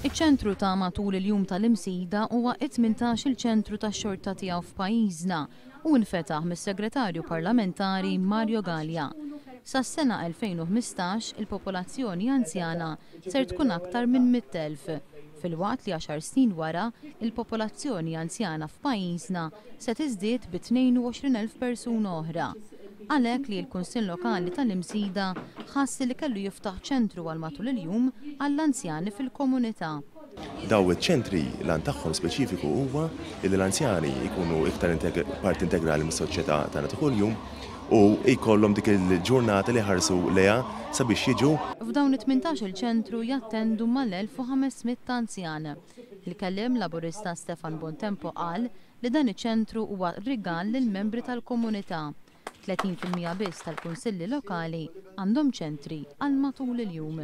Iċ-ċentru ta' matul il-jum tal-imsida huwa 18 il-ċentru tax-xorta tiegħu f'pajjiżna u nfetaħ mis-Segretarju Parlamentari Mario Gallia. Sas-sena 2015 il-popolazzjoni anzjana ser tkun aktar minn 100,000. Filwaqt li 10 snin wara, il-popolazzjoni anzjana f'pajjiżna se tiżdied bi 22,000 persuna oħra. Għalhekk li l-Kunsill Lokali tal-Imsida ħassi li kellu jiftaħ ċentru għal matul il-jum għall-anzjani fil-komunità. Daw iċ-ċentri lan tagħhom speċifiku huwa li l-anzjani jkunu iktar parti integrali mis-soċjetà tagħna ta' kuljum u jkollhom dik il-ġurnata li ħarsu leha sabiex jiġu. F'dawn it-18 ċentru jattendu mal-1500 anzjan. Il-kelliem laburista Stefan Bontempo qal li dan iċ-ċentru huwa rigal lill-membri tal-komunità. 30% biss tal-kunsilli lokali għandhom ċentri għal matul il-jum.